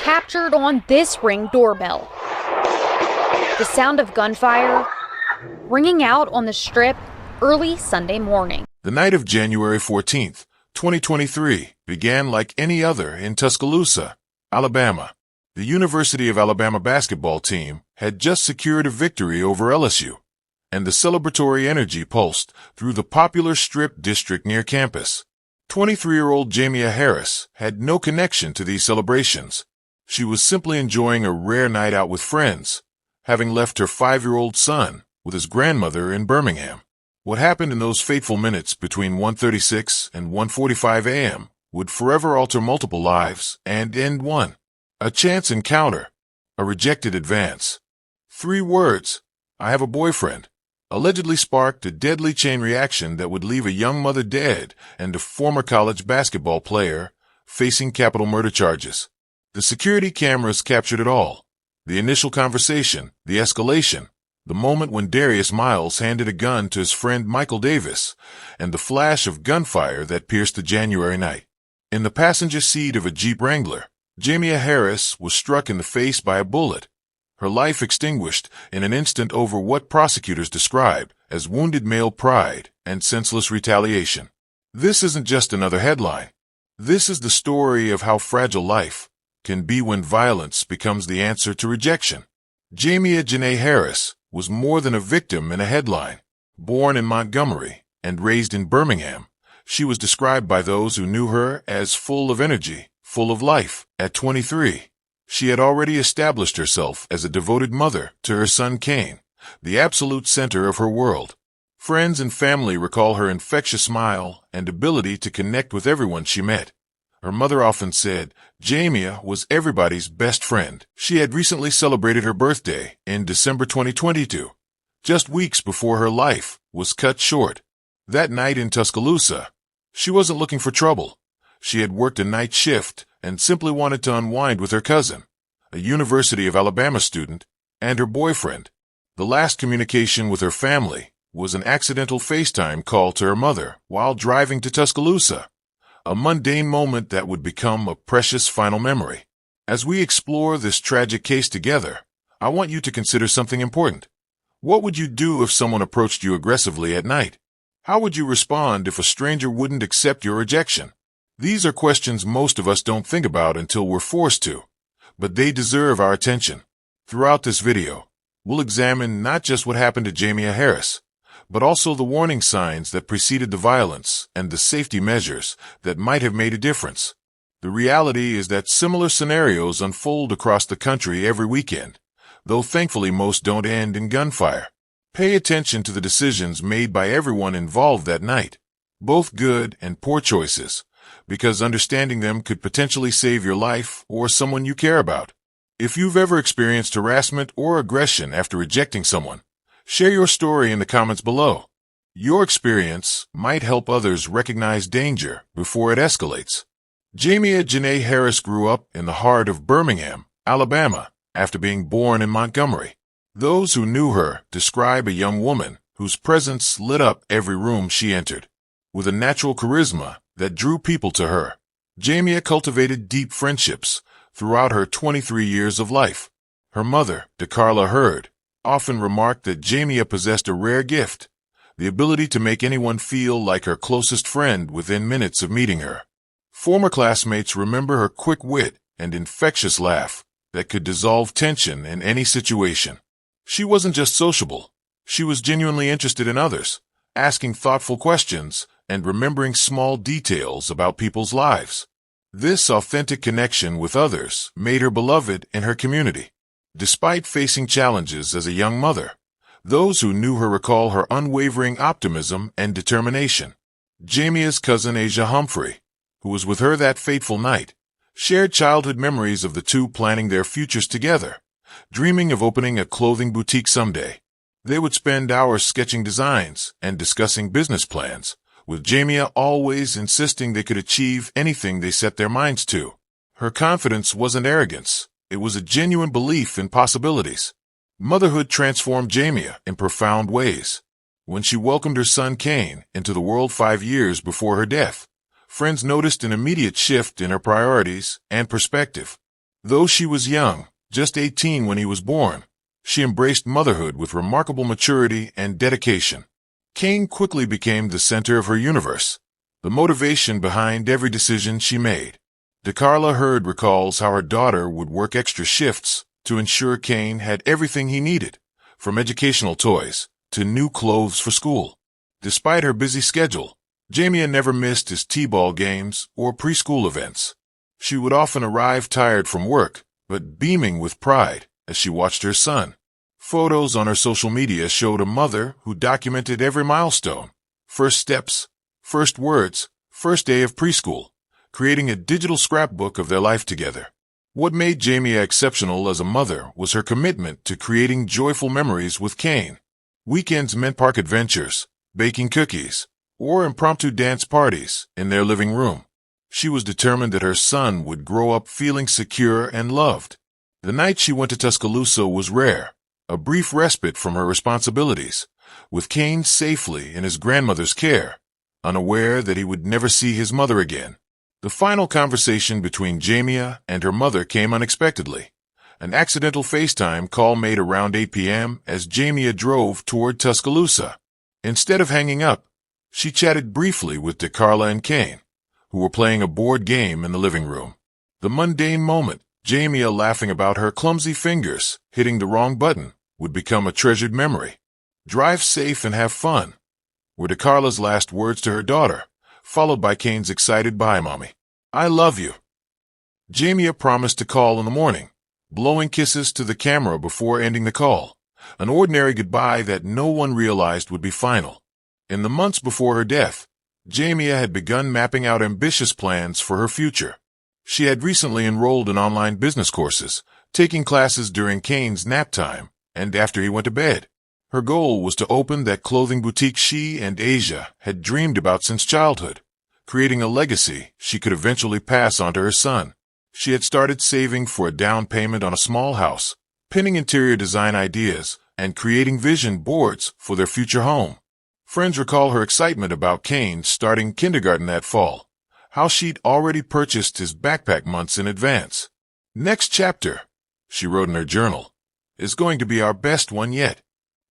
captured on this Ring doorbell. The sound of gunfire ringing out on the Strip early Sunday morning. The night of January 14th, 2023, began like any other in Tuscaloosa, Alabama. The University of Alabama basketball team had just secured a victory over LSU, and the celebratory energy pulsed through the popular Strip district near campus. 23-year-old Jamea Harris had no connection to these celebrations. She was simply enjoying a rare night out with friends, having left her 5-year-old son with his grandmother in Birmingham. What happened in those fateful minutes between 1:36 and 1:45 a.m. would forever alter multiple lives and end one. A chance encounter, a rejected advance. 3 words, "I have a boyfriend," allegedly sparked a deadly chain reaction that would leave a young mother dead and a former college basketball player facing capital murder charges. The security cameras captured it all. The initial conversation, the escalation, the moment when Darius Miles handed a gun to his friend Michael Davis, and the flash of gunfire that pierced the January night. In the passenger seat of a Jeep Wrangler, Jamea Harris was struck in the face by a bullet, her life extinguished in an instant over what prosecutors described as wounded male pride and senseless retaliation. This isn't just another headline. This is the story of how fragile life can be when violence becomes the answer to rejection. Jamea Harris was more than a victim in a headline. Born in Montgomery and raised in Birmingham, she was described by those who knew her as full of energy, full of life. At 23, she had already established herself as a devoted mother to her son Kane, the absolute center of her world. Friends and family recall her infectious smile and ability to connect with everyone she met. Her mother often said Jamea was everybody's best friend. She had recently celebrated her birthday in December 2022, just weeks before her life was cut short. That night in Tuscaloosa, she wasn't looking for trouble. She had worked a night shift and simply wanted to unwind with her cousin, a University of Alabama student, and her boyfriend. The last communication with her family was an accidental FaceTime call to her mother while driving to Tuscaloosa, a mundane moment that would become a precious final memory. As we explore this tragic case together, I want you to consider something important. What would you do if someone approached you aggressively at night? How would you respond if a stranger wouldn't accept your rejection? These are questions most of us don't think about until we're forced to, but they deserve our attention. Throughout this video, we'll examine not just what happened to Jamea Harris, but also the warning signs that preceded the violence and the safety measures that might have made a difference. The reality is that similar scenarios unfold across the country every weekend, though thankfully most don't end in gunfire. Pay attention to the decisions made by everyone involved that night, both good and poor choices, because understanding them could potentially save your life or someone you care about. If you've ever experienced harassment or aggression after rejecting someone, share your story in the comments below. Your experience might help others recognize danger before it escalates. Jamea Harris grew up in the heart of Birmingham, Alabama, after being born in Montgomery. Those who knew her describe a young woman whose presence lit up every room she entered. With a natural charisma that drew people to her, Jamea cultivated deep friendships throughout her 23 years of life. Her mother, DeCarla Hurd, often remarked that Jamea possessed a rare gift, the ability to make anyone feel like her closest friend within minutes of meeting her. Former classmates remember her quick wit and infectious laugh that could dissolve tension in any situation. She wasn't just sociable, she was genuinely interested in others, asking thoughtful questions and remembering small details about people's lives. This authentic connection with others made her beloved in her community. Despite facing challenges as a young mother, those who knew her recall her unwavering optimism and determination. Jamea's cousin Asia Humphrey, who was with her that fateful night, shared childhood memories of the two planning their futures together, dreaming of opening a clothing boutique someday. They would spend hours sketching designs and discussing business plans, with Jamea always insisting they could achieve anything they set their minds to. Her confidence wasn't arrogance. It was a genuine belief in possibilities. Motherhood transformed Jamea in profound ways. When she welcomed her son Kane into the world 5 years before her death, friends noticed an immediate shift in her priorities and perspective. Though she was young, just 18 when he was born, she embraced motherhood with remarkable maturity and dedication. Kane quickly became the center of her universe, the motivation behind every decision she made. DeCarla Hurd recalls how her daughter would work extra shifts to ensure Kane had everything he needed, from educational toys to new clothes for school. Despite her busy schedule, Jamea never missed his t-ball games or preschool events. She would often arrive tired from work, but beaming with pride as she watched her son. Photos on her social media showed a mother who documented every milestone: first steps, first words, first day of preschool, creating a digital scrapbook of their life together. What made Jamea exceptional as a mother was her commitment to creating joyful memories with Kane. Weekends meant park adventures, baking cookies, or impromptu dance parties in their living room. She was determined that her son would grow up feeling secure and loved. The night she went to Tuscaloosa was rare, a brief respite from her responsibilities, with Kane safely in his grandmother's care, unaware that he would never see his mother again. The final conversation between Jamea and her mother came unexpectedly. An accidental FaceTime call made around 8 p.m. as Jamea drove toward Tuscaloosa. Instead of hanging up, she chatted briefly with DeCarla and Kane, who were playing a board game in the living room. The mundane moment, Jamea laughing about her clumsy fingers hitting the wrong button, would become a treasured memory. "Drive safe and have fun," were DeCarla's last words to her daughter, followed by Kane's excited "Bye, Mommy. I love you." Jamea promised to call in the morning, blowing kisses to the camera before ending the call, an ordinary goodbye that no one realized would be final. In the months before her death, Jamea had begun mapping out ambitious plans for her future. She had recently enrolled in online business courses, taking classes during Kane's nap time and after he went to bed. Her goal was to open that clothing boutique she and Asia had dreamed about since childhood, creating a legacy she could eventually pass on to her son. She had started saving for a down payment on a small house, pinning interior design ideas, and creating vision boards for their future home. Friends recall her excitement about Kane starting kindergarten that fall, how she'd already purchased his backpack months in advance. "Next chapter," she wrote in her journal, "is going to be our best one yet."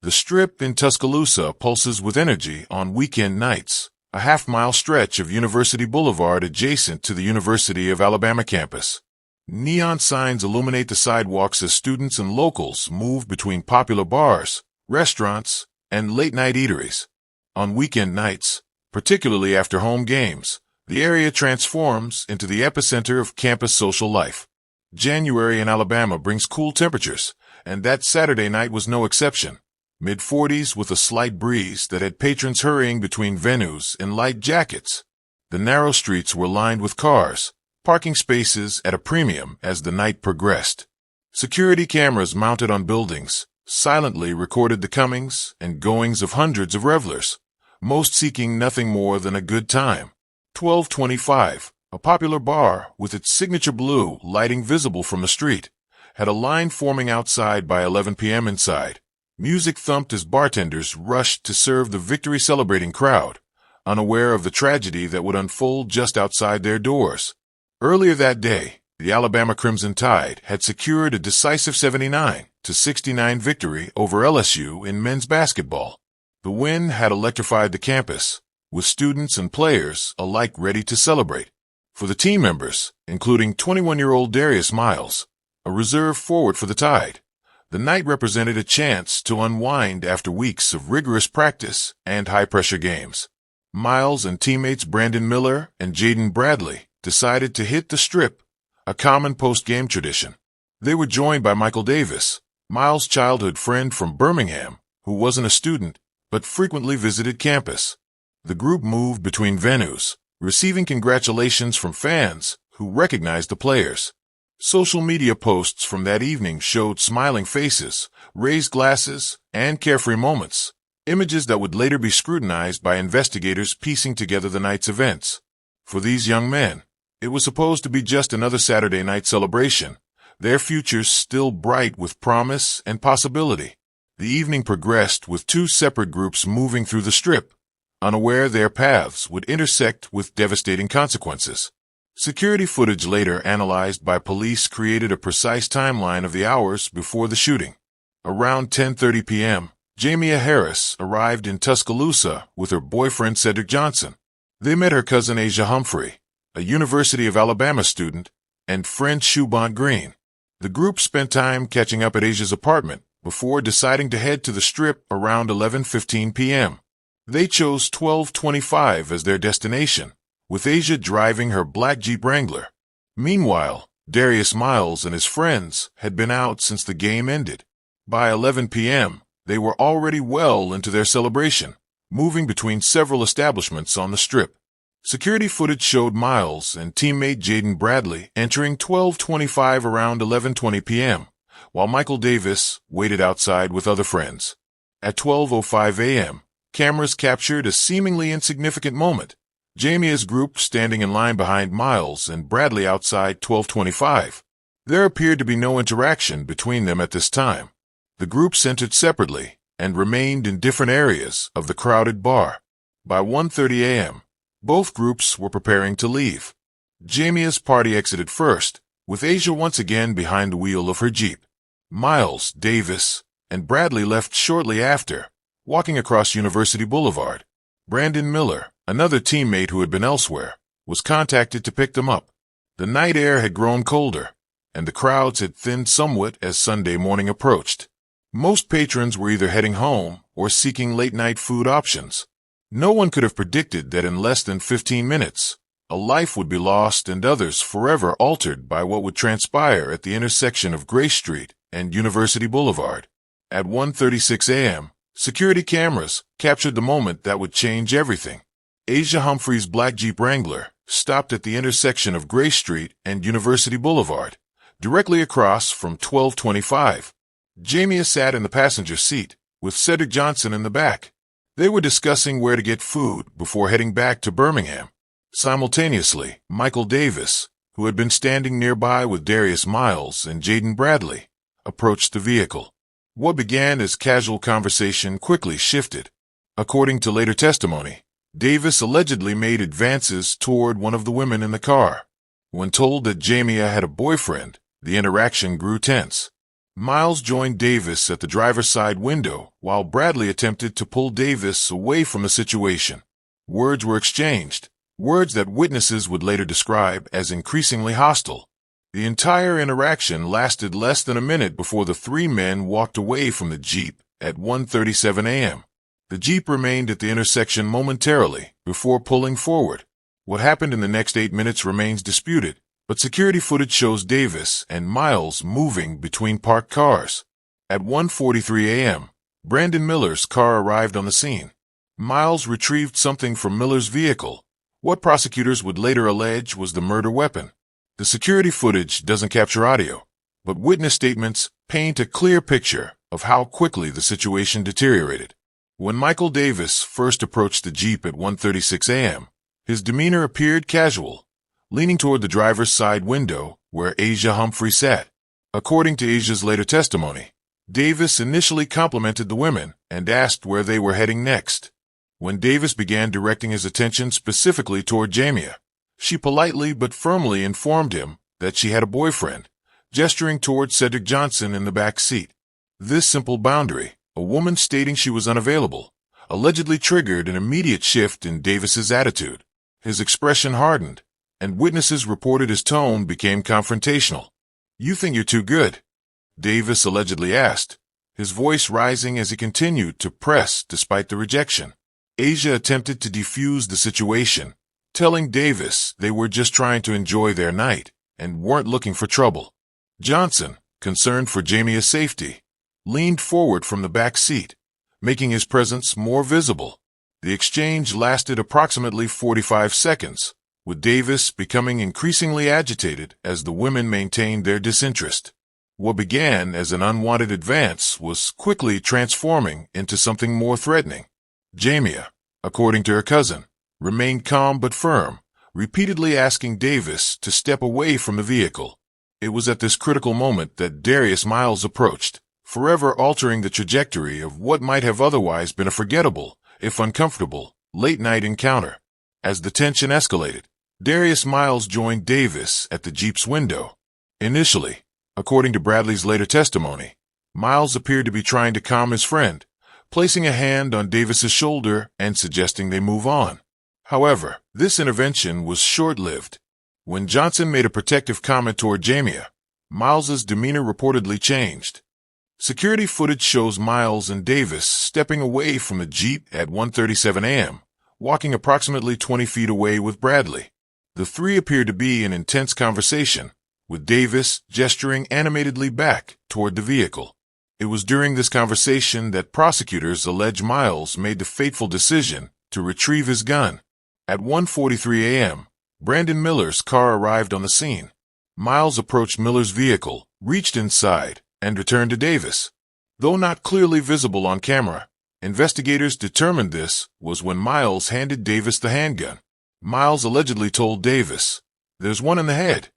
The Strip in Tuscaloosa pulses with energy on weekend nights, a half-mile stretch of University Boulevard adjacent to the University of Alabama campus. Neon signs illuminate the sidewalks as students and locals move between popular bars, restaurants, and late-night eateries. On weekend nights, particularly after home games, the area transforms into the epicenter of campus social life. January in Alabama brings cool temperatures, and that Saturday night was no exception. Mid-40s with a slight breeze that had patrons hurrying between venues in light jackets. The narrow streets were lined with cars, parking spaces at a premium as the night progressed. Security cameras mounted on buildings silently recorded the comings and goings of hundreds of revelers, most seeking nothing more than a good time. 1225, a popular bar with its signature blue lighting visible from the street, had a line forming outside by 11 p.m. inside. Music thumped as bartenders rushed to serve the victory-celebrating crowd, unaware of the tragedy that would unfold just outside their doors. Earlier that day, the Alabama Crimson Tide had secured a decisive 79-69 victory over LSU in men's basketball. The win had electrified the campus, with students and players alike ready to celebrate. For the team members, including 21-year-old Darius Miles, a reserve forward for the Tide, the night represented a chance to unwind after weeks of rigorous practice and high-pressure games. Miles and teammates Brandon Miller and Jaden Bradley decided to hit the Strip, a common post-game tradition. They were joined by Michael Davis, Miles' childhood friend from Birmingham, who wasn't a student but frequently visited campus. The group moved between venues, receiving congratulations from fans who recognized the players. Social media posts from that evening showed smiling faces, raised glasses, and carefree moments, images that would later be scrutinized by investigators piecing together the night's events. For these young men, it was supposed to be just another Saturday night celebration, their futures still bright with promise and possibility. The evening progressed with two separate groups moving through the Strip, unaware their paths would intersect with devastating consequences. Security footage later analyzed by police created a precise timeline of the hours before the shooting. Around 10:30 p.m., Jamea Harris arrived in Tuscaloosa with her boyfriend Cedric Johnson. They met her cousin Asia Humphrey, a University of Alabama student, and friend Shubant Green. The group spent time catching up at Asia's apartment before deciding to head to the Strip around 11:15 p.m. They chose 1225 as their destination, with Asia driving her black Jeep Wrangler. Meanwhile, Darius Miles and his friends had been out since the game ended. By 11 p.m., they were already well into their celebration, moving between several establishments on the Strip. Security footage showed Miles and teammate Jaden Bradley entering 1225 around 11:20 p.m., while Michael Davis waited outside with other friends. At 12:05 a.m., cameras captured a seemingly insignificant moment. Jamea's group standing in line behind Miles and Bradley outside 1225. There appeared to be no interaction between them at this time. The groups entered separately and remained in different areas of the crowded bar. By 1:30 a.m., both groups were preparing to leave. Jamea's party exited first, with Asia once again behind the wheel of her Jeep. Miles, Davis, and Bradley left shortly after, walking across University Boulevard. Brandon Miller, another teammate who had been elsewhere, was contacted to pick them up. The night air had grown colder, and the crowds had thinned somewhat as Sunday morning approached. Most patrons were either heading home or seeking late-night food options. No one could have predicted that in less than 15 minutes, a life would be lost and others forever altered by what would transpire at the intersection of Gray Street and University Boulevard. At 1:36 a.m., security cameras captured the moment that would change everything. Asia Humphrey's black Jeep Wrangler stopped at the intersection of Gray Street and University Boulevard, directly across from 1225. Jamea sat in the passenger seat, with Cedric Johnson in the back. They were discussing where to get food before heading back to Birmingham. Simultaneously, Michael Davis, who had been standing nearby with Darius Miles and Jaden Bradley, approached the vehicle. What began as casual conversation quickly shifted. According to later testimony, Davis allegedly made advances toward one of the women in the car. When told that Jamea had a boyfriend, the interaction grew tense. Miles joined Davis at the driver's side window while Bradley attempted to pull Davis away from the situation. Words were exchanged, words that witnesses would later describe as increasingly hostile. The entire interaction lasted less than a minute before the three men walked away from the Jeep at 1:37 a.m. The Jeep remained at the intersection momentarily before pulling forward. What happened in the next 8 minutes remains disputed, but security footage shows Davis and Miles moving between parked cars. At 1:43 a.m., Brandon Miller's car arrived on the scene. Miles retrieved something from Miller's vehicle, what prosecutors would later allege was the murder weapon. The security footage doesn't capture audio, but witness statements paint a clear picture of how quickly the situation deteriorated. When Michael Davis first approached the Jeep at 1:36 a.m., his demeanor appeared casual, leaning toward the driver's side window where Asia Humphrey sat. According to Asia's later testimony, Davis initially complimented the women and asked where they were heading next. When Davis began directing his attention specifically toward Jamea, she politely but firmly informed him that she had a boyfriend, gesturing toward Cedric Johnson in the back seat. This simple boundary, a woman stating she was unavailable, allegedly triggered an immediate shift in Davis's attitude. His expression hardened, and witnesses reported his tone became confrontational. "You think you're too good?" Davis allegedly asked, his voice rising as he continued to press despite the rejection. Asia attempted to defuse the situation, telling Davis they were just trying to enjoy their night and weren't looking for trouble. Johnson, concerned for Jamea's safety, leaned forward from the back seat, making his presence more visible. The exchange lasted approximately 45 seconds, with Davis becoming increasingly agitated as the women maintained their disinterest. What began as an unwanted advance was quickly transforming into something more threatening. Jamea, according to her cousin, remained calm but firm, repeatedly asking Davis to step away from the vehicle. It was at this critical moment that Darius Miles approached, forever altering the trajectory of what might have otherwise been a forgettable, if uncomfortable, late-night encounter. As the tension escalated, Darius Miles joined Davis at the Jeep's window. Initially, according to Bradley's later testimony, Miles appeared to be trying to calm his friend, placing a hand on Davis's shoulder and suggesting they move on. However, this intervention was short-lived. When Johnson made a protective comment toward Jamea, Miles's demeanor reportedly changed. Security footage shows Miles and Davis stepping away from the Jeep at 1:37 a.m., walking approximately 20 feet away with Bradley. The three appeared to be in intense conversation, with Davis gesturing animatedly back toward the vehicle. It was during this conversation that prosecutors allege Miles made the fateful decision to retrieve his gun. At 1:43 a.m., Brandon Miller's car arrived on the scene. Miles approached Miller's vehicle, reached inside, and returned to Davis. Though not clearly visible on camera, investigators determined this was when Miles handed Davis the handgun. Miles allegedly told Davis, "There's one in the head,"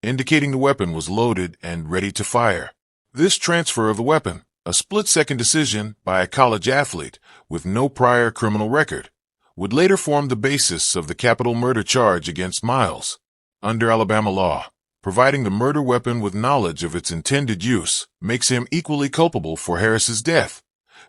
indicating the weapon was loaded and ready to fire. This transfer of the weapon, a split-second decision by a college athlete with no prior criminal record, would later form the basis of the capital murder charge against Miles. Under Alabama law, providing the murder weapon with knowledge of its intended use makes him equally culpable for Harris's death,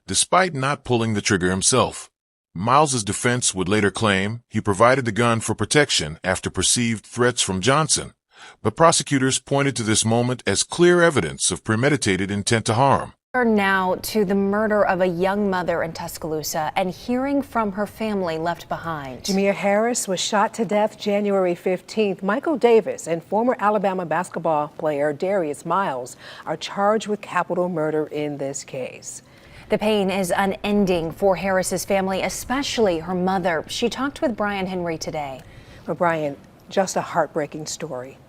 despite not pulling the trigger himself. Miles's defense would later claim he provided the gun for protection after perceived threats from Johnson, but prosecutors pointed to this moment as clear evidence of premeditated intent to harm. Now to the murder of a young mother in Tuscaloosa and hearing from her family left behind. Jamea Harris was shot to death January 15th. Michael Davis and former Alabama basketball player Darius Miles are charged with capital murder in this case. The pain is unending for Harris's family, especially her mother. She talked with Brian Henry today. Well, Brian, just a heartbreaking story.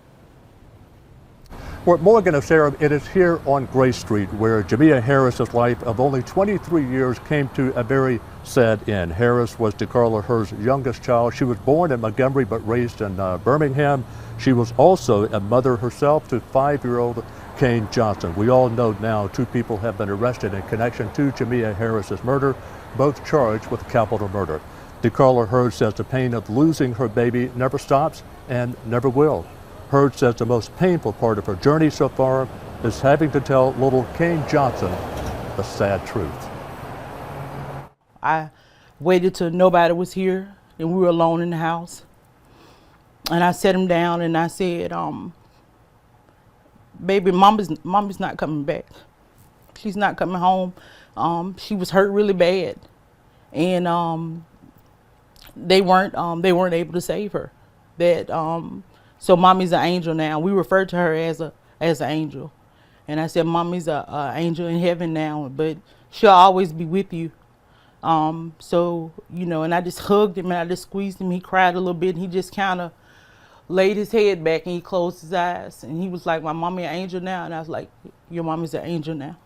Well, Morgan and Sarah, it is here on Grace Street where Jamea Harris's life of only 23 years came to a very sad end. Harris was DeCarla Hurd's youngest child. She was born in Montgomery but raised in Birmingham. She was also a mother herself to 5-year-old Kane Johnson. We all know now 2 people have been arrested in connection to Jamea Harris's murder, both charged with capital murder. DeCarla Hurd says the pain of losing her baby never stops and never will. Hurd says the most painful part of her journey so far is having to tell little Kane Johnson the sad truth. I waited till nobody was here and we were alone in the house. And I sat him down and I said, baby, mama's not coming back. She's not coming home. She was hurt really bad. And they weren't able to save her. So mommy's an angel now. We refer to her as an angel. And I said, mommy's an angel in heaven now, but she'll always be with you. So, you know, and I just hugged him and I just squeezed him. He cried a little bit. And he just kind of laid his head back and he closed his eyes. And he was like, my mommy an angel now? And I was like, your mommy's an angel now.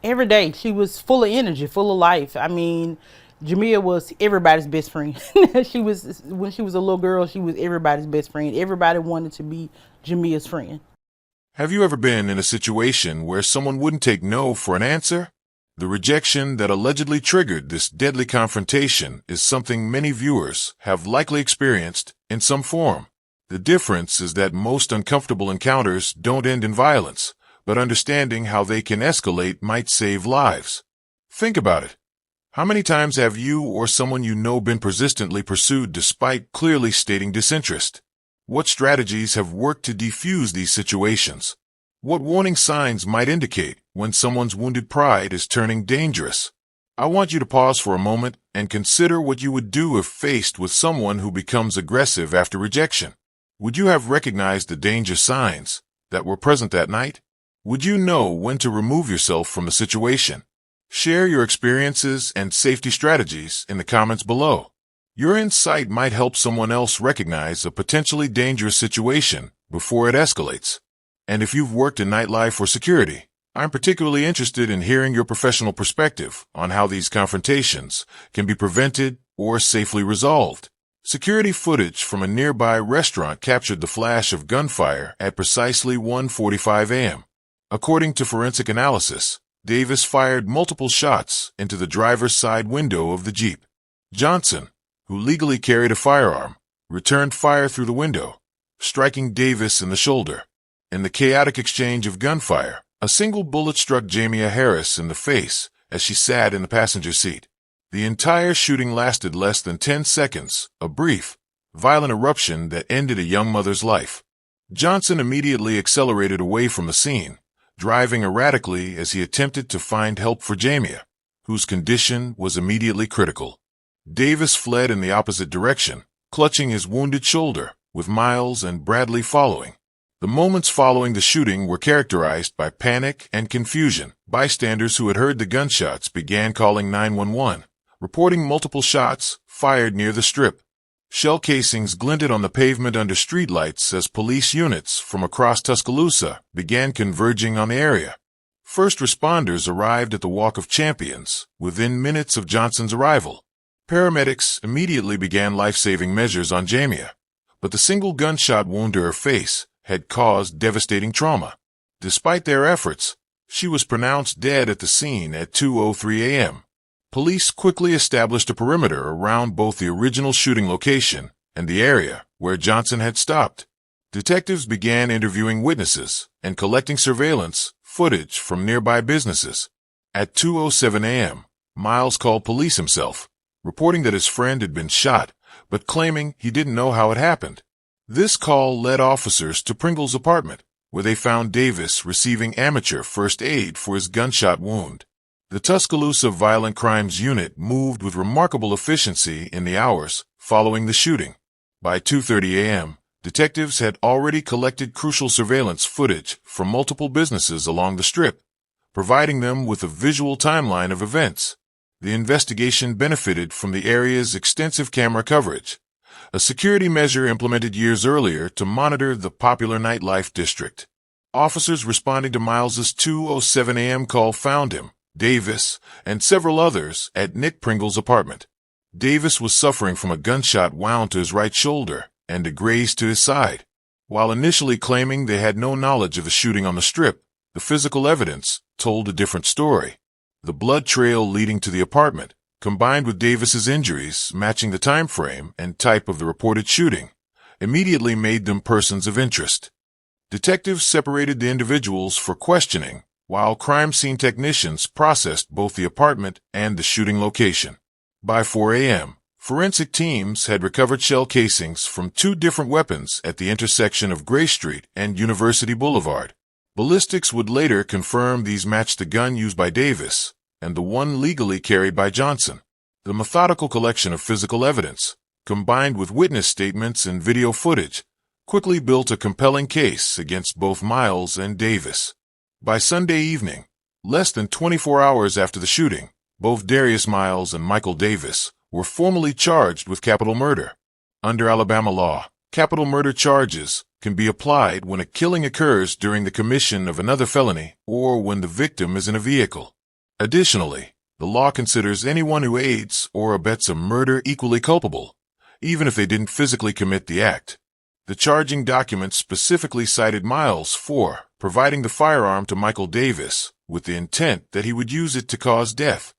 Every day she was full of energy, full of life. I mean, Jamea was everybody's best friend. When she was a little girl, she was everybody's best friend. Everybody wanted to be Jamea's friend. Have you ever been in a situation where someone wouldn't take no for an answer? The rejection that allegedly triggered this deadly confrontation is something many viewers have likely experienced in some form. The difference is that most uncomfortable encounters don't end in violence, but understanding how they can escalate might save lives. Think about it. How many times have you or someone you know been persistently pursued despite clearly stating disinterest? What strategies have worked to defuse these situations? What warning signs might indicate when someone's wounded pride is turning dangerous? I want you to pause for a moment and consider what you would do if faced with someone who becomes aggressive after rejection. Would you have recognized the danger signs that were present that night? Would you know when to remove yourself from the situation? Share your experiences and safety strategies in the comments below. Your insight might help someone else recognize a potentially dangerous situation before it escalates. And if you've worked in nightlife or security, I'm particularly interested in hearing your professional perspective on how these confrontations can be prevented or safely resolved. Security footage from a nearby restaurant captured the flash of gunfire at precisely 1:45 a.m. According to forensic analysis, Davis fired multiple shots into the driver's side window of the Jeep. Johnson, who legally carried a firearm, returned fire through the window, striking Davis in the shoulder. In the chaotic exchange of gunfire, a single bullet struck Jamea Harris in the face as she sat in the passenger seat. The entire shooting lasted less than 10 seconds, a brief, violent eruption that ended a young mother's life. Johnson immediately accelerated away from the scene, driving erratically as he attempted to find help for Jamea, whose condition was immediately critical. Davis fled in the opposite direction, clutching his wounded shoulder, with Miles and Bradley following. The moments following the shooting were characterized by panic and confusion. Bystanders who had heard the gunshots began calling 911, reporting multiple shots fired near the Strip. Shell casings glinted on the pavement under streetlights as police units from across Tuscaloosa began converging on the area. First responders arrived at the Walk of Champions within minutes of Johnson's arrival. Paramedics immediately began life-saving measures on Jamea, but the single gunshot wound to her face had caused devastating trauma. Despite their efforts, she was pronounced dead at the scene at 2:03 a.m. Police quickly established a perimeter around both the original shooting location and the area where Johnson had stopped. Detectives began interviewing witnesses and collecting surveillance footage from nearby businesses. At 2:07 a.m., Miles called police himself, reporting that his friend had been shot, but claiming he didn't know how it happened. This call led officers to Pringle's apartment, where they found Davis receiving amateur first aid for his gunshot wound. The Tuscaloosa Violent Crimes Unit moved with remarkable efficiency in the hours following the shooting. By 2:30 a.m., detectives had already collected crucial surveillance footage from multiple businesses along the Strip, providing them with a visual timeline of events. The investigation benefited from the area's extensive camera coverage, a security measure implemented years earlier to monitor the popular nightlife district. Officers responding to Miles's 2:07 a.m. call found him, Davis, and several others at Nick Pringle's apartment. Davis was suffering from a gunshot wound to his right shoulder and a graze to his side. While initially claiming they had no knowledge of the shooting on the Strip, the physical evidence told a different story. The blood trail leading to the apartment, combined with Davis's injuries matching the time frame and type of the reported shooting, immediately made them persons of interest. Detectives separated the individuals for questioning, while crime scene technicians processed both the apartment and the shooting location. By 4 a.m., forensic teams had recovered shell casings from 2 different weapons at the intersection of Gray Street and University Boulevard. Ballistics would later confirm these matched the gun used by Davis and the one legally carried by Johnson. The methodical collection of physical evidence, combined with witness statements and video footage, quickly built a compelling case against both Miles and Davis. By Sunday evening, less than 24 hours after the shooting, both Darius Miles and Michael Davis were formally charged with capital murder. Under Alabama law, capital murder charges can be applied when a killing occurs during the commission of another felony or when the victim is in a vehicle. Additionally, the law considers anyone who aids or abets a murder equally culpable, even if they didn't physically commit the act. The charging document specifically cited Miles for providing the firearm to Michael Davis with the intent that he would use it to cause death.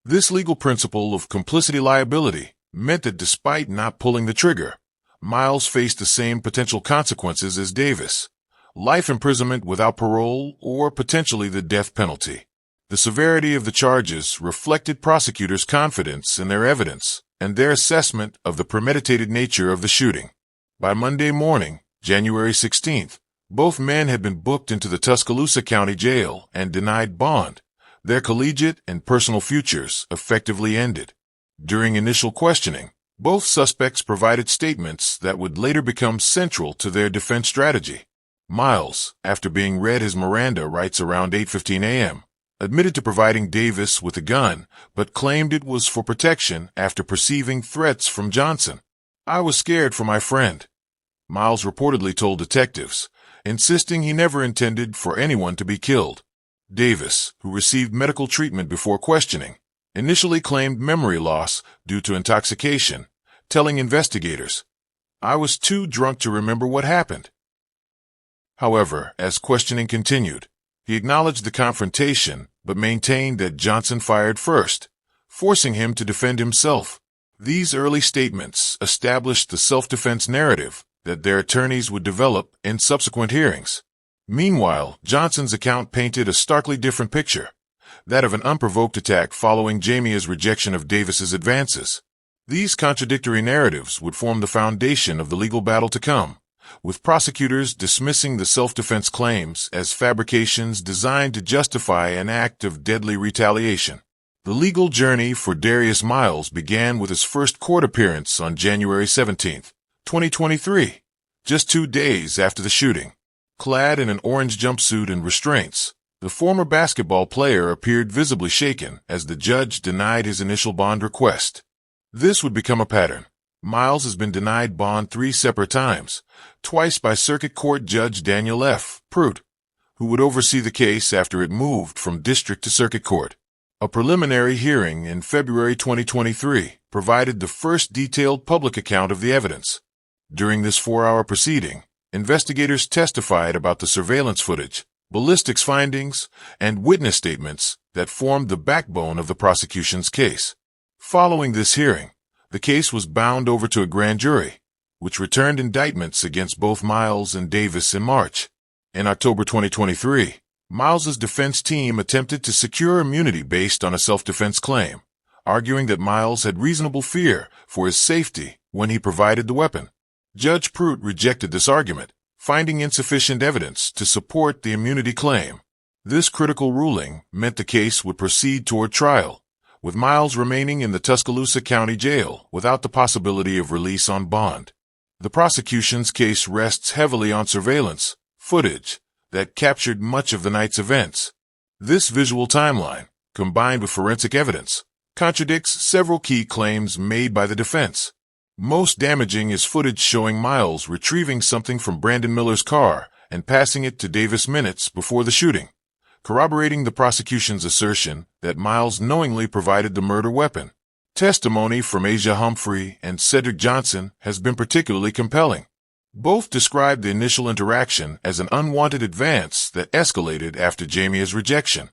This legal principle of complicity liability meant that despite not pulling the trigger, Miles faced the same potential consequences as Davis: life imprisonment without parole or potentially the death penalty. The severity of the charges reflected prosecutors' confidence in their evidence and their assessment of the premeditated nature of the shooting. By Monday morning, January 16th, both men had been booked into the Tuscaloosa County Jail and denied bond. Their collegiate and personal futures effectively ended. During initial questioning, both suspects provided statements that would later become central to their defense strategy. Miles, after being read his Miranda rights around 8:15 a.m., admitted to providing Davis with a gun, but claimed it was for protection after perceiving threats from Johnson. "I was scared for my friend," Miles reportedly told detectives, insisting he never intended for anyone to be killed. Davis, who received medical treatment before questioning, initially claimed memory loss due to intoxication, telling investigators, "I was too drunk to remember what happened." However, as questioning continued, he acknowledged the confrontation but maintained that Johnson fired first, forcing him to defend himself. These early statements established the self-defense narrative that their attorneys would develop in subsequent hearings. Meanwhile, Johnson's account painted a starkly different picture, that of an unprovoked attack following Jamea's rejection of Davis's advances. These contradictory narratives would form the foundation of the legal battle to come, with prosecutors dismissing the self-defense claims as fabrications designed to justify an act of deadly retaliation. The legal journey for Darius Miles began with his first court appearance on January 17, 2023, just 2 days after the shooting. Clad in an orange jumpsuit and restraints, the former basketball player appeared visibly shaken as the judge denied his initial bond request. This would become a pattern. Miles has been denied bond 3 separate times, twice by Circuit Court Judge Daniel F. Pruitt, who would oversee the case after it moved from district to circuit court. A preliminary hearing in February 2023 provided the first detailed public account of the evidence. During this 4-hour proceeding, investigators testified about the surveillance footage, ballistics findings, and witness statements that formed the backbone of the prosecution's case. Following this hearing, the case was bound over to a grand jury, which returned indictments against both Miles and Davis in March. In October 2023, Miles's defense team attempted to secure immunity based on a self-defense claim, arguing that Miles had reasonable fear for his safety when he provided the weapon. Judge Pruitt rejected this argument, finding insufficient evidence to support the immunity claim. This critical ruling meant the case would proceed toward trial, with Miles remaining in the Tuscaloosa County Jail without the possibility of release on bond. The prosecution's case rests heavily on surveillance footage that captured much of the night's events. This visual timeline, combined with forensic evidence, contradicts several key claims made by the defense. Most damaging is footage showing Miles retrieving something from Brandon Miller's car and passing it to Davis minutes before the shooting, corroborating the prosecution's assertion that Miles knowingly provided the murder weapon. Testimony from Asia Humphrey and Cedric Johnson has been particularly compelling. Both described the initial interaction as an unwanted advance that escalated after Jamea's rejection.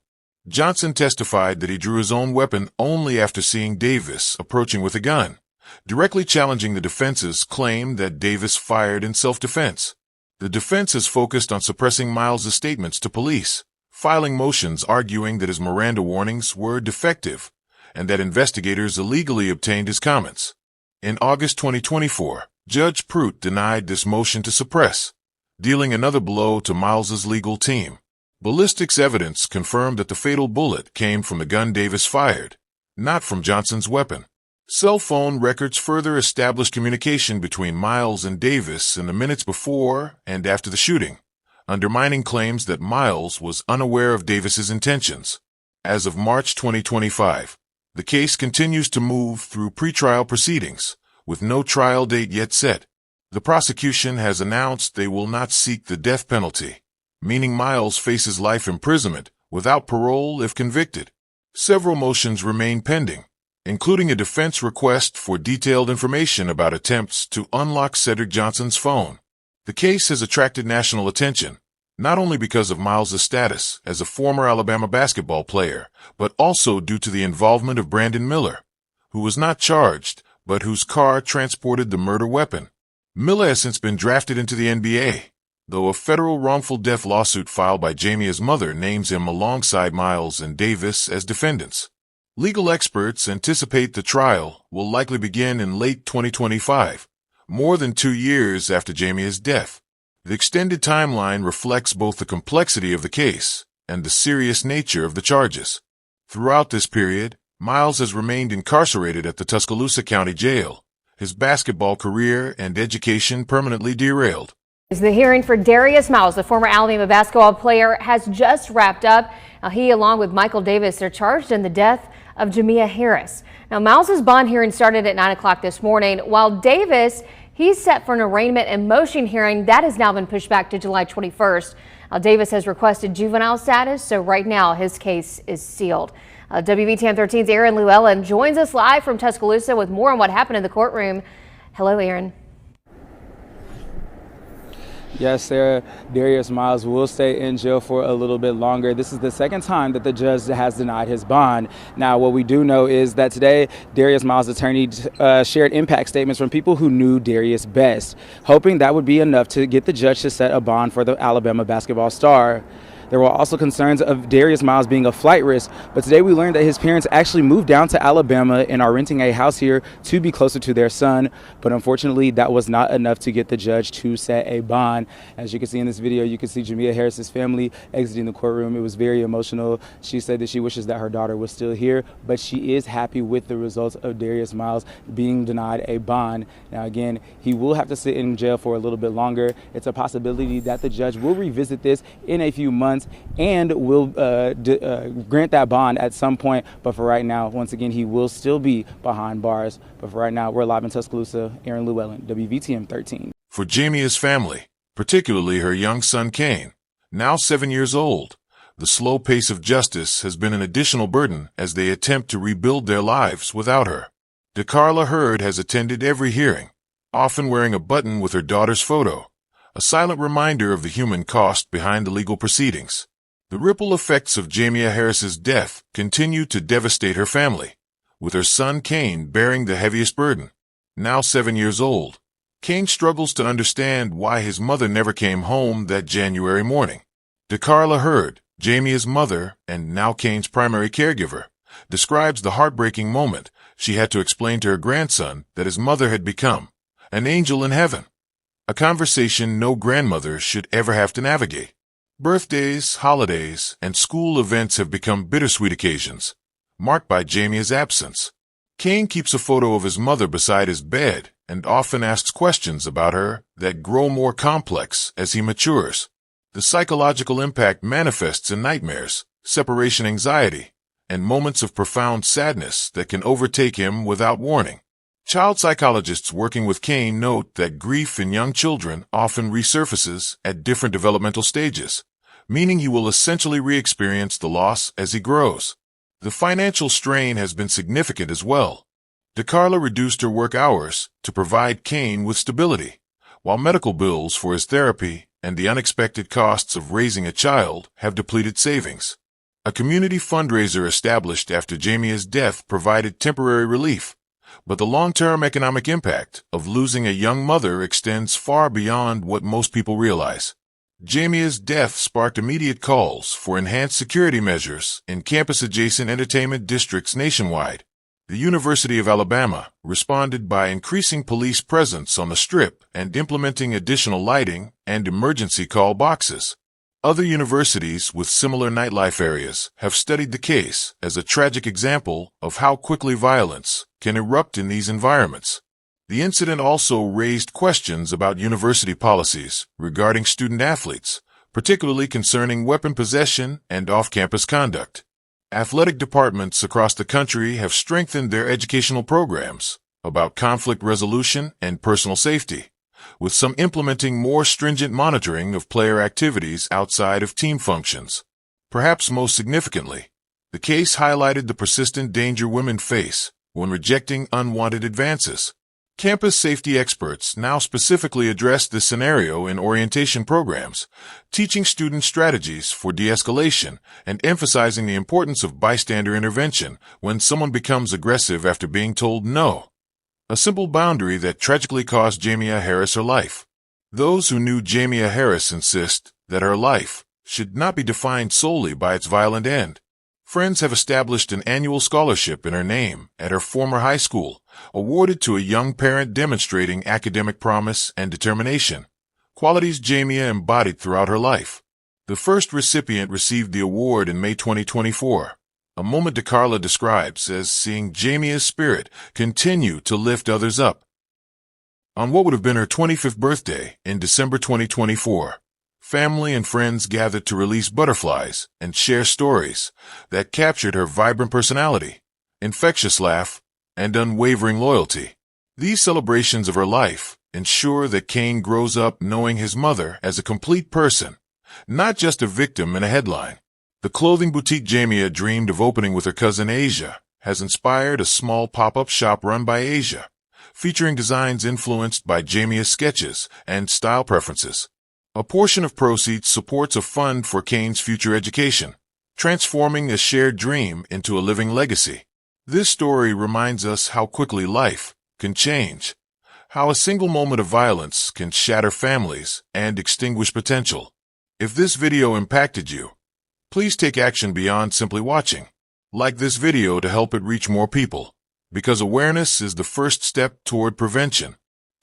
Johnson testified that he drew his own weapon only after seeing Davis approaching with a gun, directly challenging the defense's claim that Davis fired in self-defense. The defense has focused on suppressing Miles's statements to police, filing motions arguing that his Miranda warnings were defective and that investigators illegally obtained his comments. In August 2024, Judge Pruitt denied this motion to suppress, dealing another blow to Miles's legal team. Ballistics evidence confirmed that the fatal bullet came from the gun Davis fired, not from Johnson's weapon. Cell phone records further established communication between Miles and Davis in the minutes before and after the shooting, undermining claims that Miles was unaware of Davis's intentions. As of March 2025, the case continues to move through pretrial proceedings, with no trial date yet set. The prosecution has announced they will not seek the death penalty, meaning Miles faces life imprisonment without parole if convicted. Several motions remain pending, including a defense request for detailed information about attempts to unlock Cedric Johnson's phone. The case has attracted national attention, not only because of Miles's status as a former Alabama basketball player, but also due to the involvement of Brandon Miller, who was not charged, but whose car transported the murder weapon. Miller has since been drafted into the NBA, though a federal wrongful death lawsuit filed by Jamea's mother names him alongside Miles and Davis as defendants. Legal experts anticipate the trial will likely begin in late 2025, more than 2 years after Jamea's death. The extended timeline reflects both the complexity of the case and the serious nature of the charges. Throughout this period, Miles has remained incarcerated at the Tuscaloosa County Jail, his basketball career and education permanently derailed. The hearing for Darius Miles, the former Alabama basketball player, has just wrapped up. Now, he, along with Michael Davis, are charged in the death of Jamea Harris. Now, Miles's bond hearing started at 9 o'clock this morning, while Davis, he's set for an arraignment and motion hearing that has now been pushed back to July 21st. Davis has requested juvenile status, so right now his case is sealed. WVTN 13's Aaron Llewellyn joins us live from Tuscaloosa with more on what happened in the courtroom. Hello, Aaron. Yes, Sarah, Darius Miles will stay in jail for a little bit longer. This is the second time that the judge has denied his bond. Now, what we do know is that today, Darius Miles' attorney shared impact statements from people who knew Darius best, hoping that would be enough to get the judge to set a bond for the Alabama basketball star. There were also concerns of Darius Miles being a flight risk, but today we learned that his parents actually moved down to Alabama and are renting a house here to be closer to their son. But unfortunately, that was not enough to get the judge to set a bond. As you can see in this video, you can see Jamea Harris's family exiting the courtroom. It was very emotional. She said that she wishes that her daughter was still here, but she is happy with the results of Darius Miles being denied a bond. Now, again, he will have to sit in jail for a little bit longer. It's a possibility that the judge will revisit this in a few months and will grant that bond at some point. But for right now, once again, he will still be behind bars. But for right now, we're live in Tuscaloosa. Aaron Llewellyn, WVTM 13. For Jamea's family, particularly her young son Kane, now 7 years old, the slow pace of justice has been an additional burden as they attempt to rebuild their lives without her. DeCarla Hurd has attended every hearing, often wearing a button with her daughter's photo, a silent reminder of the human cost behind the legal proceedings. The ripple effects of Jamea Harris's death continue to devastate her family, with her son Kane bearing the heaviest burden. Now 7 years old, Kane struggles to understand why his mother never came home that January morning. DeCarla Hurd, Jamea's mother and now Kane's primary caregiver, describes the heartbreaking moment she had to explain to her grandson that his mother had become an angel in heaven. A conversation no grandmother should ever have to navigate. Birthdays, holidays, and school events have become bittersweet occasions, marked by Jamea's absence. Kane keeps a photo of his mother beside his bed and often asks questions about her that grow more complex as he matures. The psychological impact manifests in nightmares, separation anxiety, and moments of profound sadness that can overtake him without warning. Child psychologists working with Kane note that grief in young children often resurfaces at different developmental stages, meaning he will essentially re-experience the loss as he grows. The financial strain has been significant as well. DeCarla reduced her work hours to provide Kane with stability, while medical bills for his therapy and the unexpected costs of raising a child have depleted savings. A community fundraiser established after Jamea's death provided temporary relief, but the long-term economic impact of losing a young mother extends far beyond what most people realize. Jamea's death sparked immediate calls for enhanced security measures in campus-adjacent entertainment districts nationwide. The University of Alabama responded by increasing police presence on the Strip and implementing additional lighting and emergency call boxes. Other universities with similar nightlife areas have studied the case as a tragic example of how quickly violence can erupt in these environments. The incident also raised questions about university policies regarding student athletes, particularly concerning weapon possession and off-campus conduct. Athletic departments across the country have strengthened their educational programs about conflict resolution and personal safety, with some implementing more stringent monitoring of player activities outside of team functions. Perhaps most significantly, the case highlighted the persistent danger women face when rejecting unwanted advances. Campus safety experts now specifically address this scenario in orientation programs, teaching students strategies for de-escalation and emphasizing the importance of bystander intervention when someone becomes aggressive after being told no. A simple boundary that tragically cost Jamea Harris her life. Those who knew Jamea Harris insist that her life should not be defined solely by its violent end. Friends have established an annual scholarship in her name at her former high school, awarded to a young parent demonstrating academic promise and determination, qualities Jamea embodied throughout her life. The first recipient received the award in May 2024, a moment DeCarla describes as seeing Jamea's spirit continue to lift others up. On what would have been her 25th birthday in December 2024, family and friends gathered to release butterflies and share stories that captured her vibrant personality, infectious laugh, and unwavering loyalty. These celebrations of her life ensure that Kane grows up knowing his mother as a complete person, not just a victim in a headline. The clothing boutique Jamea dreamed of opening with her cousin Asia has inspired a small pop-up shop run by Asia, featuring designs influenced by Jamea's sketches and style preferences. A portion of proceeds supports a fund for Kane's future education, transforming a shared dream into a living legacy. This story reminds us how quickly life can change, how a single moment of violence can shatter families and extinguish potential. If this video impacted you, please take action beyond simply watching. Like this video to help it reach more people, because awareness is the first step toward prevention.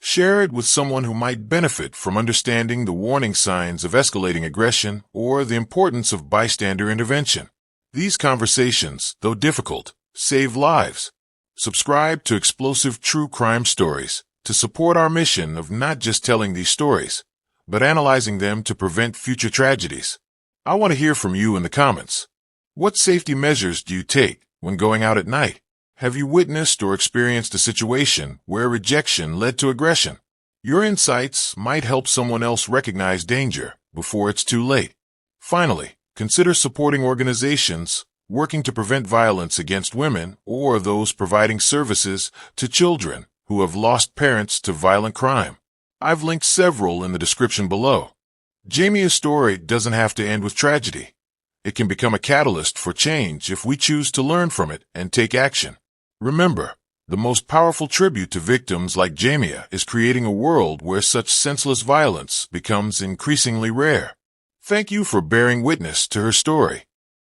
Share it with someone who might benefit from understanding the warning signs of escalating aggression or the importance of bystander intervention. These conversations, though difficult, save lives. Subscribe to Explosive True Crime Stories to support our mission of not just telling these stories, but analyzing them to prevent future tragedies. I want to hear from you in the comments. What safety measures do you take when going out at night? Have you witnessed or experienced a situation where rejection led to aggression? Your insights might help someone else recognize danger before it's too late. Finally, consider supporting organizations working to prevent violence against women or those providing services to children who have lost parents to violent crime. I've linked several in the description below. Jamea's story doesn't have to end with tragedy. It can become a catalyst for change if we choose to learn from it and take action. Remember, the most powerful tribute to victims like Jamea is creating a world where such senseless violence becomes increasingly rare. Thank you for bearing witness to her story.